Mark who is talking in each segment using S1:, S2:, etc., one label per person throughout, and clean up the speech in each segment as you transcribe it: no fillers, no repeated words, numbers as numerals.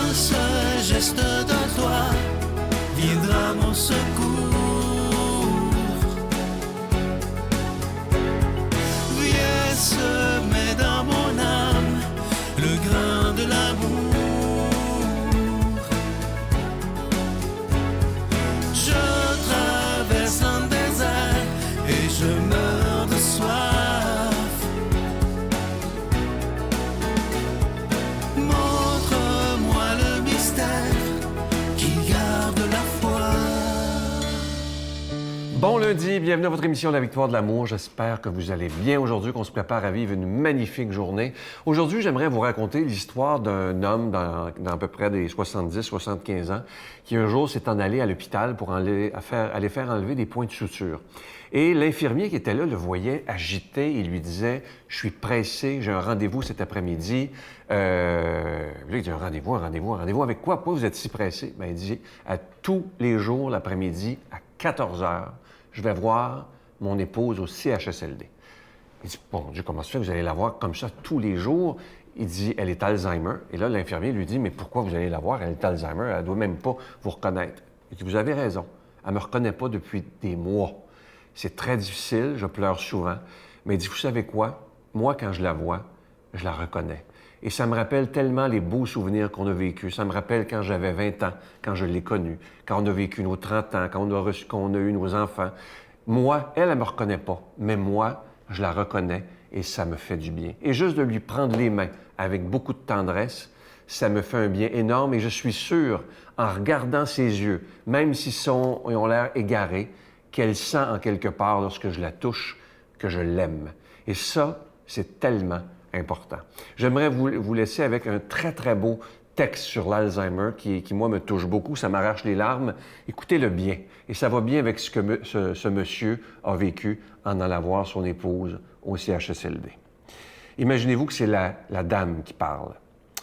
S1: Un seul geste de toi viendra mon secours. Viens semer dans mon âme le grain de l'amour. Je traverse un désert et je meurs de soif. Montre-moi le mystère qui garde la foi.
S2: Bon lundi, bienvenue à votre émission La Victoire de l'amour. J'espère que vous allez bien aujourd'hui, qu'on se prépare à vivre une magnifique journée. Aujourd'hui, j'aimerais vous raconter l'histoire d'un homme dans à peu près des 70-75 ans qui un jour s'est en allé à l'hôpital pour aller faire enlever des points de suture. Et l'infirmier qui était là le voyait agité. Il lui disait « Je suis pressé, j'ai un rendez-vous cet après-midi. » Là, il dit « Un rendez-vous avec quoi? Pourquoi vous êtes si pressé? » Bien, il dit « À tous les jours l'après-midi, à 14 heures, je vais voir mon épouse au CHSLD. » Il dit « Bon Dieu, comment ça fait que vous allez la voir comme ça tous les jours? » Il dit « Elle est Alzheimer. » Et là, l'infirmier lui dit « Mais pourquoi vous allez la voir? Elle est Alzheimer, elle ne doit même pas vous reconnaître. » Il dit « Vous avez raison. Elle ne me reconnaît pas depuis des mois. C'est très difficile, je pleure souvent. Mais il dit, vous savez quoi? Moi, quand je la vois, je la reconnais. Et ça me rappelle tellement les beaux souvenirs qu'on a vécus. Ça me rappelle quand j'avais 20 ans, quand je l'ai connue, quand on a vécu nos 30 ans, quand on a eu nos enfants. Moi, elle ne me reconnaît pas, mais moi, je la reconnais et ça me fait du bien. Et juste de lui prendre les mains avec beaucoup de tendresse, ça me fait un bien énorme et je suis sûr, en regardant ses yeux, même s'ils ont l'air égarés, qu'elle sent en quelque part, lorsque je la touche, que je l'aime. Et ça, c'est tellement important. J'aimerais vous laisser avec un très, très beau texte sur l'Alzheimer qui, moi, me touche beaucoup. Ça m'arrache les larmes. Écoutez-le bien. Et ça va bien avec ce que ce monsieur a vécu en allant voir son épouse au CHSLD. Imaginez-vous que c'est la dame qui parle.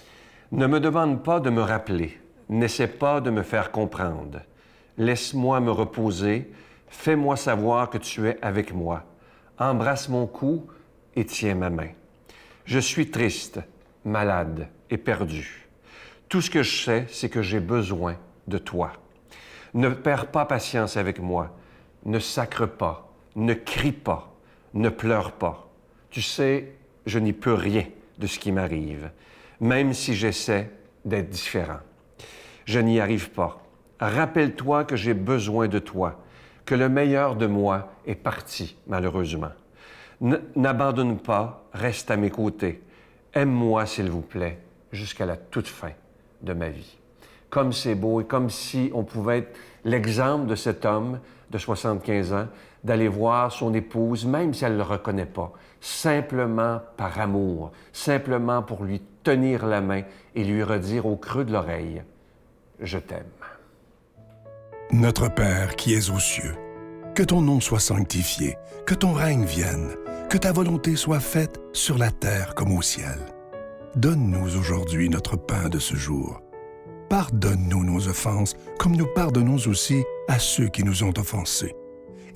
S2: « Ne me demande pas de me rappeler. N'essaie pas de me faire comprendre. Laisse-moi me reposer. Fais-moi savoir que tu es avec moi. Embrasse mon cou et tiens ma main. Je suis triste, malade et perdu. Tout ce que je sais, c'est que j'ai besoin de toi. Ne perds pas patience avec moi. Ne sacre pas. Ne crie pas. Ne pleure pas. Tu sais, je n'y peux rien de ce qui m'arrive, même si j'essaie d'être différent. Je n'y arrive pas. Rappelle-toi que j'ai besoin de toi, que le meilleur de moi est parti, malheureusement. N'abandonne pas, reste à mes côtés. Aime-moi, s'il vous plaît, jusqu'à la toute fin de ma vie. » Comme c'est beau et comme si on pouvait être l'exemple de cet homme de 75 ans, d'aller voir son épouse, même si elle ne le reconnaît pas, simplement par amour, simplement pour lui tenir la main et lui redire au creux de l'oreille « Je t'aime ».
S3: Notre Père qui es aux cieux, que ton nom soit sanctifié, que ton règne vienne, que ta volonté soit faite sur la terre comme au ciel. Donne-nous aujourd'hui notre pain de ce jour. Pardonne-nous nos offenses, comme nous pardonnons aussi à ceux qui nous ont offensés.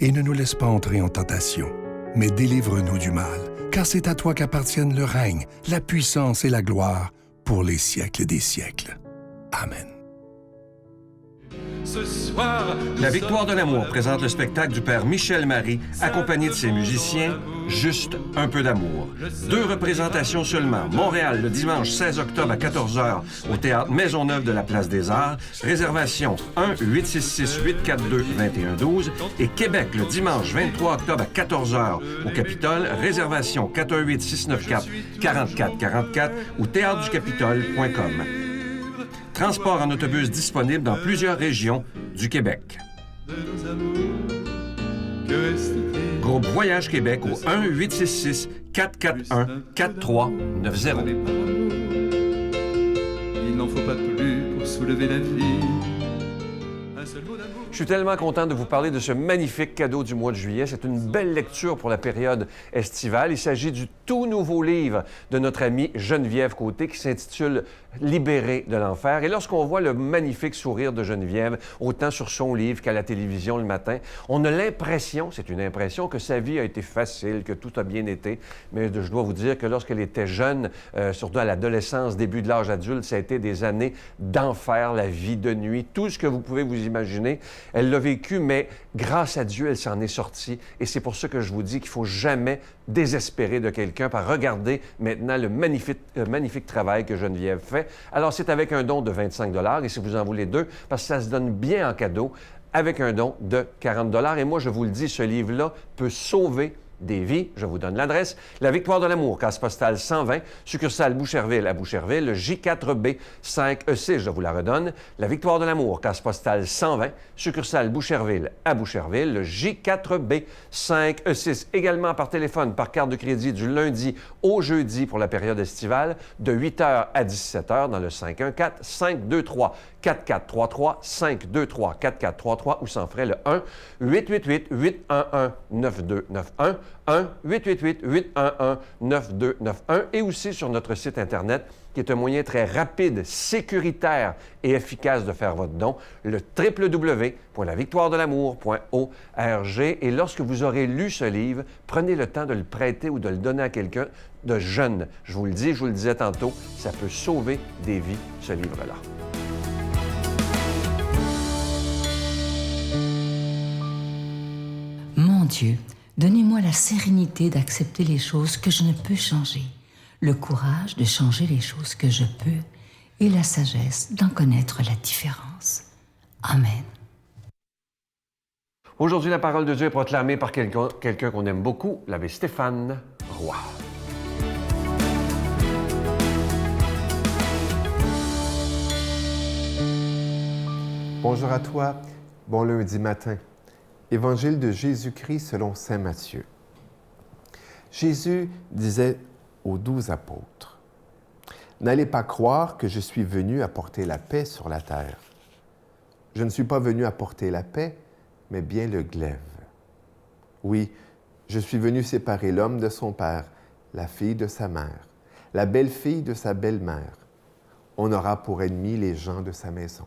S3: Et ne nous laisse pas entrer en tentation, mais délivre-nous du mal, car c'est à toi qu'appartiennent le règne, la puissance et la gloire pour les siècles des siècles. Amen.
S4: Ce soir,
S2: La Victoire de l'amour présente le spectacle du père Michel Marie, accompagné de ses musiciens, Juste un peu d'amour. 2 représentations seulement. Montréal, le dimanche 16 octobre à 14h au Théâtre Maisonneuve de la Place des Arts. Réservation 1-866-842-2112. Et Québec, le dimanche 23 octobre à 14h au Capitole. Réservation 418-694-4444 ou théâtreducapitole.com. Transport en autobus disponible dans plusieurs régions du Québec. Groupe Voyage Québec au 1-866-441-4390.
S4: Il n'en faut pas plus pour soulever la vie. Un seul mot d'amour.
S2: suis tellement content de vous parler de ce magnifique cadeau du mois de juillet. C'est une belle lecture pour la période estivale. Il s'agit du tout nouveau livre de notre amie Geneviève Côté qui s'intitule « Libérée de l'enfer ». Et lorsqu'on voit le magnifique sourire de Geneviève, autant sur son livre qu'à la télévision le matin, on a l'impression, c'est une impression, que sa vie a été facile, que tout a bien été. Mais je dois vous dire que lorsqu'elle était jeune, surtout à l'adolescence, début de l'âge adulte, ça a été des années d'enfer, la vie de nuit, tout ce que vous pouvez vous imaginer. Elle l'a vécu, mais grâce à Dieu, elle s'en est sortie. Et c'est pour ça que je vous dis qu'il ne faut jamais désespérer de quelqu'un par regarder maintenant le magnifique travail que Geneviève fait. Alors, c'est avec un don de 25 $ et si vous en voulez deux, parce que ça se donne bien en cadeau, avec un don de 40 $. Et moi, je vous le dis, ce livre-là peut sauver des vies. Je vous donne l'adresse. La Victoire de l'amour, case postale 120, succursale Boucherville à Boucherville, le J4B 5E6, je vous la redonne. La Victoire de l'amour, case postale 120, succursale Boucherville à Boucherville, le J4B 5E6. Également par téléphone, par carte de crédit du lundi au jeudi pour la période estivale, de 8h à 17h dans le 514-523-4433, 523-4433 ou sans frais le 1-888-811-9291. 1-888-811-9291 et aussi sur notre site Internet qui est un moyen très rapide, sécuritaire et efficace de faire votre don, le www.lavictoiredelamour.org. Et lorsque vous aurez lu ce livre, prenez le temps de le prêter ou de le donner à quelqu'un de jeune. Je vous le dis, je vous le disais tantôt, ça peut sauver des vies, ce livre-là.
S4: Mon Dieu, donnez-moi la sérénité d'accepter les choses que je ne peux changer, le courage de changer les choses que je peux et la sagesse d'en connaître la différence. Amen.
S2: Aujourd'hui, la parole de Dieu est proclamée par quelqu'un qu'on aime beaucoup, l'abbé Stéphane Roy.
S5: Bonjour à toi, bon lundi matin. Évangile de Jésus-Christ selon saint Matthieu. Jésus disait aux 12 apôtres, « N'allez pas croire que je suis venu apporter la paix sur la terre. Je ne suis pas venu apporter la paix, mais bien le glaive. Oui, je suis venu séparer l'homme de son père, la fille de sa mère, la belle-fille de sa belle-mère. On aura pour ennemis les gens de sa maison.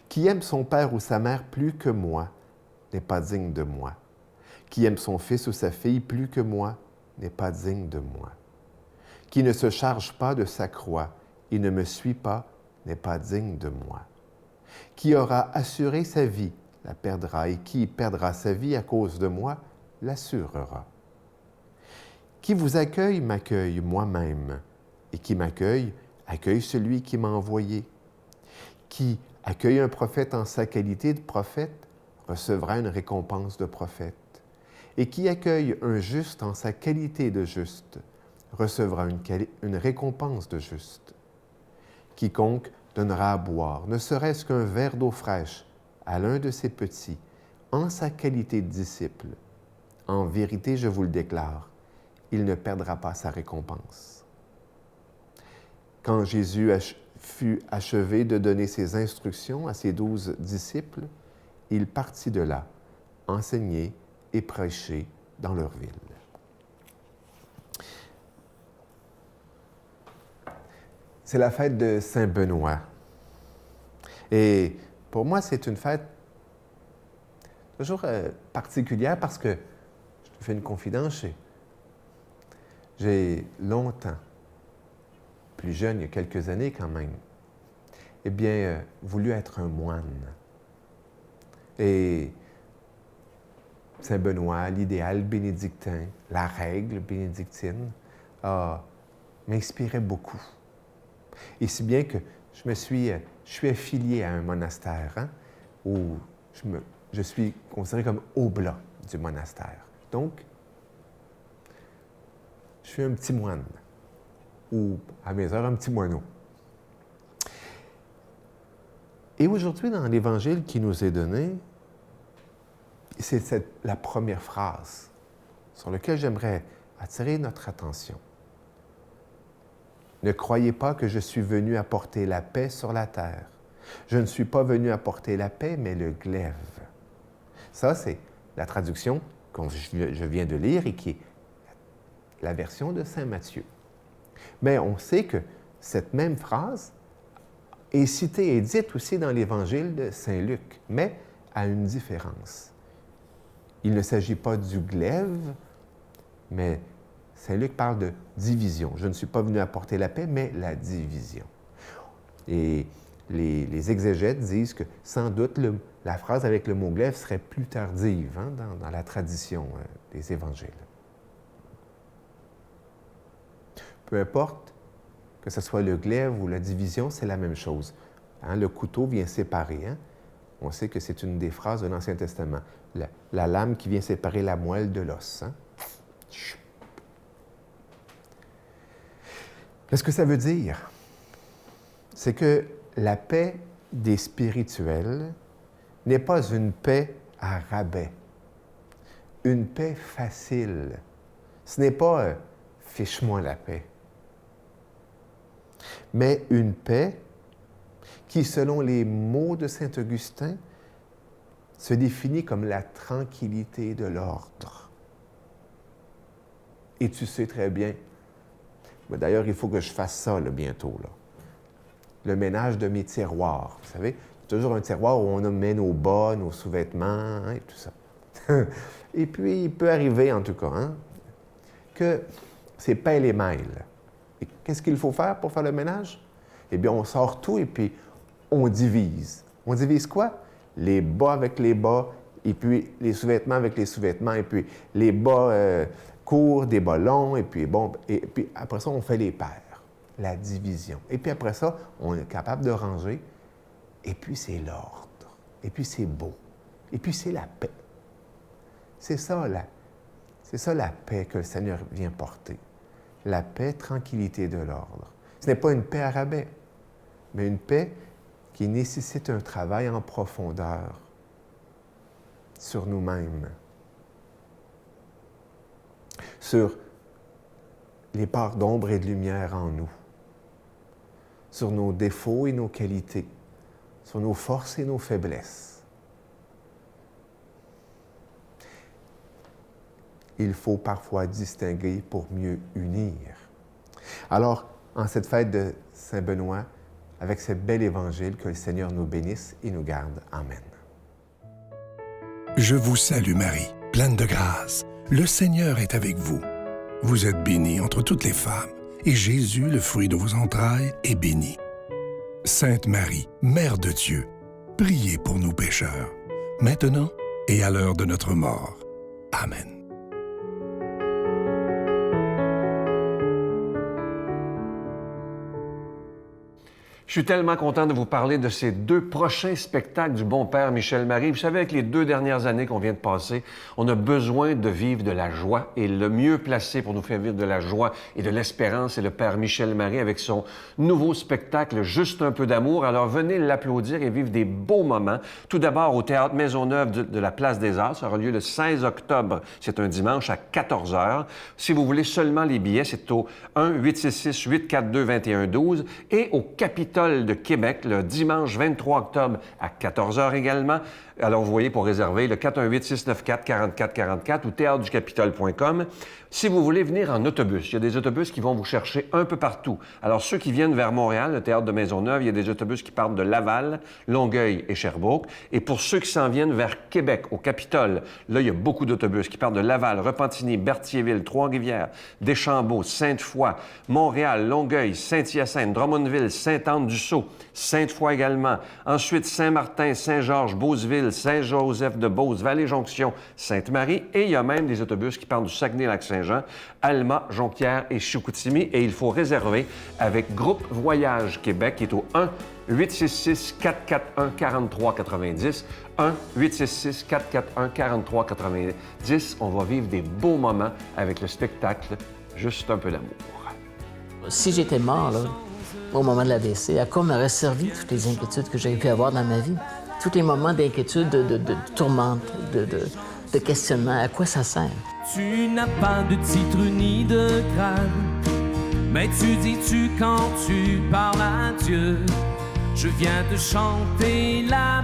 S5: Qui aime son père ou sa mère plus que moi n'est pas digne de moi. Qui aime son fils ou sa fille plus que moi n'est pas digne de moi. Qui ne se charge pas de sa croix et ne me suit pas n'est pas digne de moi. Qui aura assuré sa vie la perdra, et qui perdra sa vie à cause de moi l'assurera. Qui vous accueille m'accueille moi-même, et qui m'accueille accueille celui qui m'a envoyé. Qui accueille un prophète en sa qualité de prophète recevra une récompense de prophète. Et qui accueille un juste en sa qualité de juste recevra une récompense de juste. Quiconque donnera à boire, ne serait-ce qu'un verre d'eau fraîche, à l'un de ses petits, en sa qualité de disciple, en vérité, je vous le déclare, il ne perdra pas sa récompense. » Quand Jésus fut achevé de donner ses instructions à ses 12 disciples, il partit de là, enseigner et prêcher dans leur ville. C'est la fête de Saint-Benoît. Et pour moi, c'est une fête toujours particulière parce que, je te fais une confidence, j'ai longtemps, plus jeune, il y a quelques années quand même, eh bien, voulu être un moine. Et Saint-Benoît, l'idéal bénédictin, la règle bénédictine, m'inspirait beaucoup. Et si bien que je suis affilié à un monastère où je suis considéré comme oblat du monastère. Donc, je suis un petit moine, ou à mes heures, un petit moineau. Et aujourd'hui, dans l'Évangile qui nous est donné, c'est la première phrase sur laquelle j'aimerais attirer notre attention. Ne croyez pas que je suis venu apporter la paix sur la terre. Je ne suis pas venu apporter la paix, mais le glaive. Ça, c'est la traduction que je viens de lire et qui est la version de saint Matthieu. Mais on sait que cette même phrase est citée et dite aussi dans l'Évangile de saint Luc, mais à une différence. Il ne s'agit pas du glaive, mais saint Luc parle de division. Je ne suis pas venu apporter la paix, mais la division. Et les exégètes disent que sans doute la phrase avec le mot glaive serait plus tardive dans la tradition des évangiles. Peu importe que ce soit le glaive ou la division, c'est la même chose. Le couteau vient séparer. On sait que c'est une des phrases de l'Ancien Testament. La lame qui vient séparer la moelle de l'os. Ce que ça veut dire, c'est que la paix des spirituels n'est pas une paix à rabais, une paix facile. Ce n'est pas « fiche-moi la paix », mais une paix qui, selon les mots de saint Augustin, se définit comme la tranquillité de l'ordre. Et tu sais très bien, d'ailleurs, il faut que je fasse ça bientôt, le ménage de mes tiroirs. Vous savez, toujours un tiroir où on met nos bas, nos sous-vêtements et tout ça. Et puis, il peut arriver, en tout cas, que c'est pêle-et-mêle. Et qu'est-ce qu'il faut faire pour faire le ménage? Eh bien, on sort tout et puis on divise. On divise quoi? Les bas avec les bas, et puis les sous-vêtements avec les sous-vêtements, et puis les bas courts, des bas longs, et puis après ça, on fait les paires. La division. Et puis après ça, on est capable de ranger. Et puis c'est l'ordre. Et puis c'est beau. Et puis c'est la paix. C'est ça la paix que le Seigneur vient porter. La paix, tranquillité de l'ordre. Ce n'est pas une paix à rabais, mais une paix qui nécessite un travail en profondeur sur nous-mêmes, sur les parts d'ombre et de lumière en nous, sur nos défauts et nos qualités, sur nos forces et nos faiblesses. Il faut parfois distinguer pour mieux unir. Alors, en cette fête de Saint-Benoît, avec ce bel évangile, que le Seigneur nous bénisse et nous garde. Amen.
S3: Je vous salue Marie, pleine de grâce. Le Seigneur est avec vous. Vous êtes bénie entre toutes les femmes, et Jésus, le fruit de vos entrailles, est béni. Sainte Marie, Mère de Dieu, priez pour nous pécheurs, maintenant et à l'heure de notre mort. Amen.
S2: Je suis tellement content de vous parler de ces 2 prochains spectacles du bon Père Michel Marie. Vous savez, avec les 2 dernières années qu'on vient de passer, on a besoin de vivre de la joie. Et le mieux placé pour nous faire vivre de la joie et de l'espérance, c'est le Père Michel Marie avec son nouveau spectacle « Juste un peu d'amour ». Alors, venez l'applaudir et vivre des beaux moments. Tout d'abord, au Théâtre Maisonneuve de la Place des Arts. Ça aura lieu le 16 octobre. C'est un dimanche à 14h. Si vous voulez seulement les billets, c'est au 1-866-842-2112 et au Capitole de Québec, le dimanche 23 octobre à 14h également. Alors, vous voyez, pour réserver, le 418-694-4444 ou théâtreducapitole.com. Si vous voulez venir en autobus, il y a des autobus qui vont vous chercher un peu partout. Alors, ceux qui viennent vers Montréal, le Théâtre de Maisonneuve, il y a des autobus qui partent de Laval, Longueuil et Sherbrooke. Et pour ceux qui s'en viennent vers Québec, au Capitole, là, il y a beaucoup d'autobus qui partent de Laval, Repentigny, Berthierville, Trois-Rivières, Deschambault, Sainte-Foy, Montréal, Longueuil, Saint-Hyacinthe, Drummondville, Sainte-Anne-du-Sault, Sainte-Foy également. Ensuite, Saint-Martin, Saint-Georges, Beauceville, Saint-Joseph-de-Beauce, Vallée-Jonction, Sainte-Marie. Et il y a même des autobus qui partent du Saguenay-Lac-Saint-Jean, Alma, Jonquière et Chicoutimi. Et il faut réserver avec Groupe Voyage Québec, qui est au 1-866-441-4390. 1-866-441-4390. On va vivre des beaux moments avec le spectacle Juste un peu d'amour.
S6: Si j'étais mort, là, au moment de l'AVC, à quoi m'auraient servi toutes les inquiétudes que j'ai pu avoir dans ma vie? Tous les moments d'inquiétude, de tourmente, de questionnement, à quoi ça sert?
S1: Tu n'as pas de titre ni de grade, mais tu dis-tu quand tu parles à Dieu, Je viens de chanter la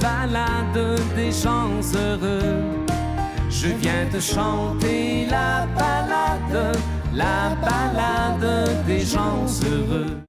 S1: balade des gens heureux. Je viens de chanter la balade des gens heureux.